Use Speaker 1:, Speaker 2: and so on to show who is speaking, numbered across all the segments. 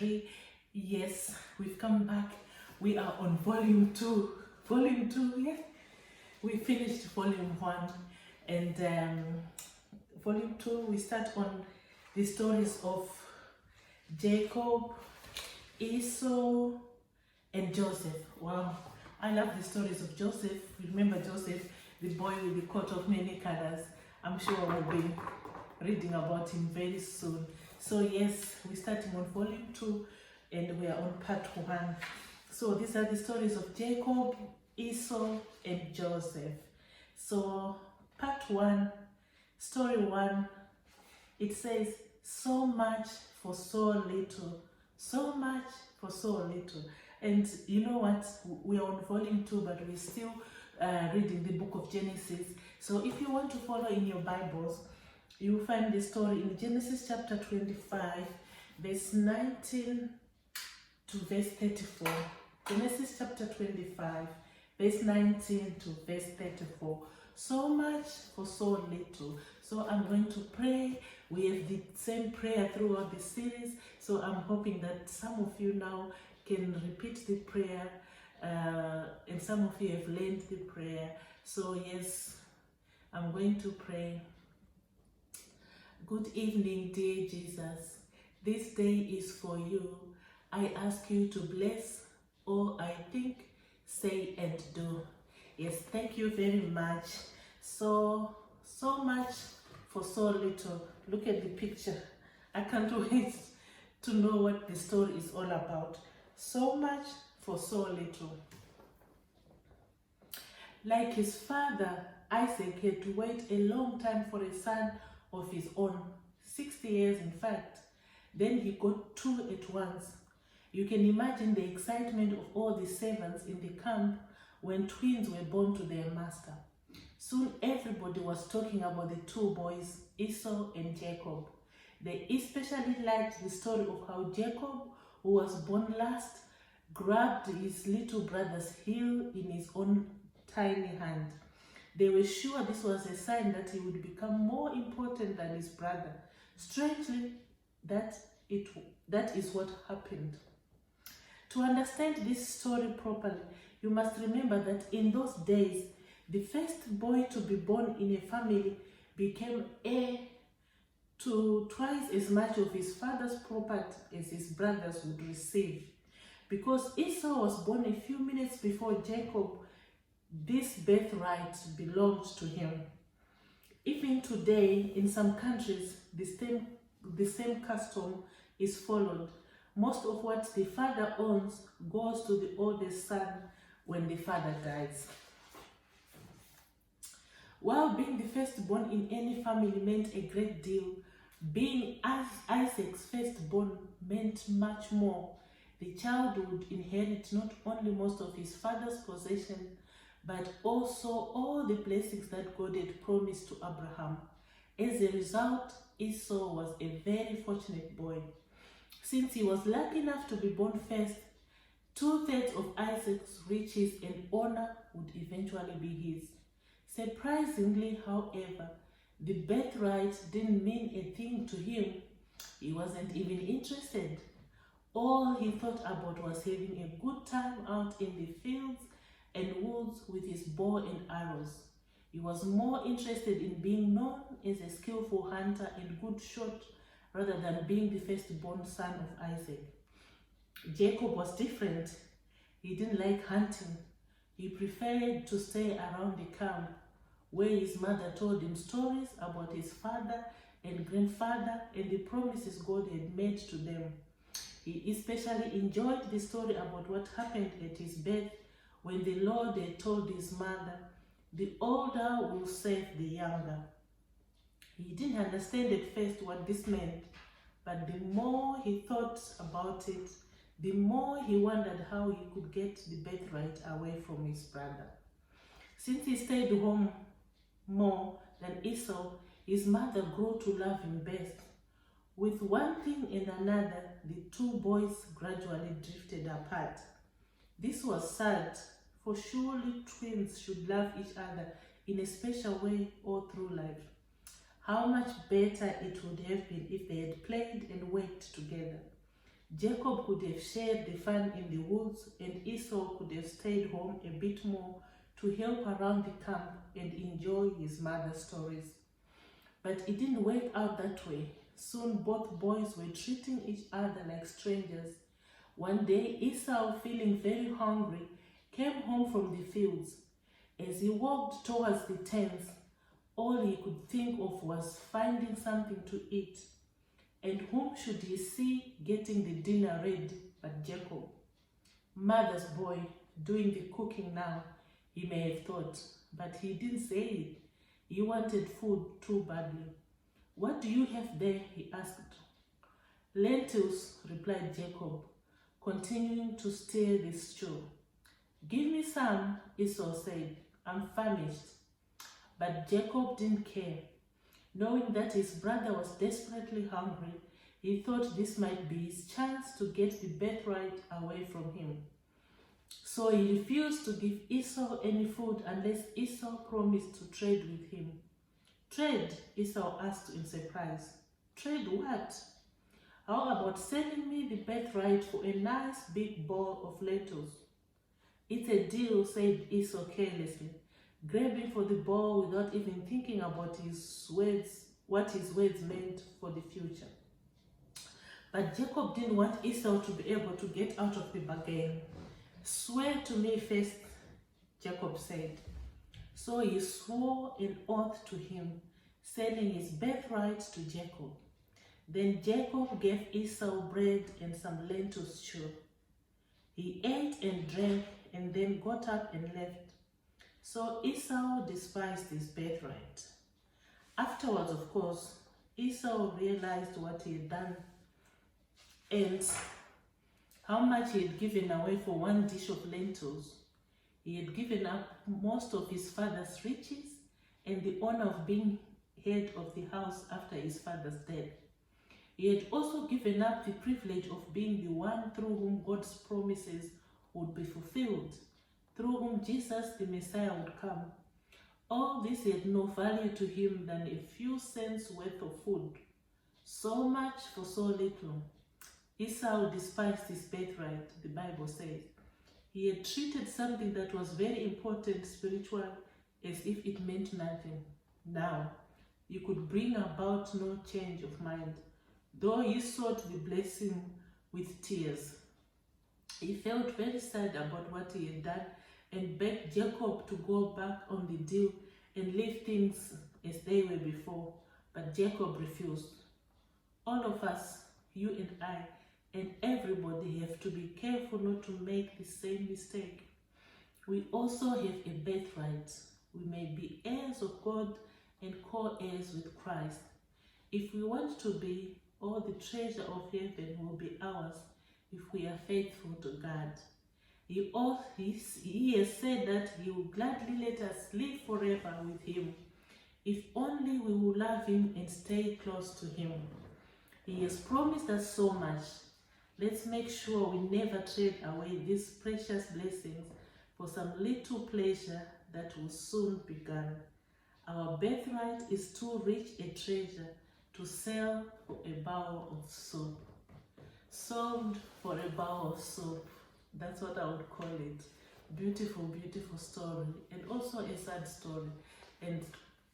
Speaker 1: Audrey. Yes, we've come back. We are on volume 2. Volume 2, yeah. We finished volume 1, and volume 2 we start on the stories of Jacob, Esau, and Joseph. Wow, I love the stories of Joseph. Remember Joseph, the boy with the coat of many colors. I'm sure we'll be reading about him very soon. So yes, we're starting on volume 2 and we are on part 1. So these are the stories of Jacob, Esau, and Joseph. So part 1, story 1, it says, so much for so little. So much for so little. And you know what, we are on volume 2, but we're still reading the book of Genesis. So if you want to follow in your Bibles, you will find the story in Genesis chapter 25, verse 19 to verse 34. Genesis chapter 25, verse 19 to verse 34. So much for so little. So I'm going to pray. We have the same prayer throughout the series. So I'm hoping that some of you now can repeat the prayer. And some of you have learned the prayer. So yes, I'm going to pray. Good evening, dear Jesus. This day is for you. I ask you to bless all I think, say, and do. Yes, thank you very much. So much for so little. Look at the picture. I can't wait to know what the story is all about. So much for so little. Like his father, Isaac had to wait a long time for a son of his own, 60 years in fact. Then he got 2 at once. You can imagine the excitement of all the servants in the camp when twins were born to their master. Soon everybody was talking about the 2 boys, Esau and Jacob. They especially liked the story of how Jacob, who was born last, grabbed his little brother's heel in his own tiny hand. They were sure this was a sign that he would become more important than his brother. Strangely, that is what happened. To understand this story properly, you must remember that in those days, the first boy to be born in a family became heir to twice as much of his father's property as his brothers would receive. Because Esau was born a few minutes before Jacob, this birthright belonged to him. Even today, in some countries, the same custom is followed. Most of what the father owns goes to the oldest son when the father dies. While being the firstborn in any family meant a great deal, being Isaac's firstborn meant much more. The child would inherit not only most of his father's possession, but also all the blessings that God had promised to Abraham. As a result, Esau was a very fortunate boy. Since he was lucky enough to be born first, 2/3 of Isaac's riches and honor would eventually be his. Surprisingly, however, the birthright didn't mean a thing to him. He wasn't even interested. All he thought about was having a good time out in the fields and woods with his bow and arrows. He was more interested in being known as a skillful hunter and good shot rather than being the firstborn son of Isaac. Jacob was different. He didn't like hunting. He preferred to stay around the camp where his mother told him stories about his father and grandfather and the promises God had made to them. He especially enjoyed the story about what happened at his birth when the Lord had told his mother, the older will serve the younger. He didn't understand at first what this meant, but the more he thought about it, the more he wondered how he could get the birthright away from his brother. Since he stayed home more than Esau, his mother grew to love him best. With one thing and another, the 2 boys gradually drifted apart. This was sad, for surely twins should love each other in a special way all through life. How much better it would have been if they had played and worked together. Jacob could have shared the fun in the woods, and Esau could have stayed home a bit more to help around the camp and enjoy his mother's stories. But it didn't work out that way. Soon both boys were treating each other like strangers. One day Esau, feeling very hungry, came home from the fields. As he walked towards the tents, all he could think of was finding something to eat. And whom should he see getting the dinner ready but Jacob? Mother's boy, doing the cooking now, he may have thought, but he didn't say it. He wanted food too badly. What do you have there? He asked. Lentils, replied Jacob, continuing to stir the stew. Give me some, Esau said. I'm famished. But Jacob didn't care. Knowing that his brother was desperately hungry, he thought this might be his chance to get the birthright away from him. So he refused to give Esau any food unless Esau promised to trade with him. Trade? Esau asked in surprise. Trade what? How about selling me the birthright for a nice big bowl of lentils? It's a deal, said Esau carelessly, grabbing for the bowl without even thinking about his words, what his words meant for the future. But Jacob didn't want Esau to be able to get out of the bargain. Swear to me first, Jacob said. So he swore an oath to him, selling his birthright to Jacob. Then Jacob gave Esau bread and some lentil stew. He ate and drank and then got up and left. So Esau despised his birthright. Afterwards, of course, Esau realized what he had done and how much he had given away for one dish of lentils. He had given up most of his father's riches and the honor of being head of the house after his father's death. He had also given up the privilege of being the one through whom God's promises would be fulfilled, through whom Jesus the Messiah would come. All this had no value to him than a few cents worth of food. So much for so little. Esau despised his birthright, the Bible says. He had treated something that was very important spiritual as if it meant nothing. Now, you could bring about no change of mind, though he sought the blessing with tears. He felt very sad about what he had done and begged Jacob to go back on the deal and leave things as they were before, but Jacob refused. All of us, you and I, and everybody have to be careful not to make the same mistake. We also have a birthright. We may be heirs of God and co-heirs with Christ. If we want to be, all the treasure of heaven will be ours if we are faithful to God. He has said that he will gladly let us live forever with him, if only we will love him and stay close to him. He has promised us so much. Let's make sure we never trade away these precious blessings for some little pleasure that will soon be gone. Our birthright is too rich a treasure to sell for a bowl of soup. Sold for a bowl of soup. That's what I would call it. Beautiful, beautiful story, and also a sad story. And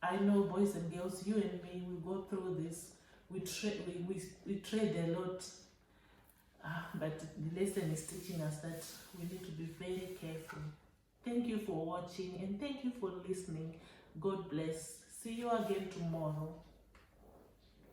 Speaker 1: I know, boys and girls, you and me, we go through this. We trade a lot. But the lesson is teaching us that we need to be very careful. Thank you for watching and thank you for listening. God bless. See you again tomorrow.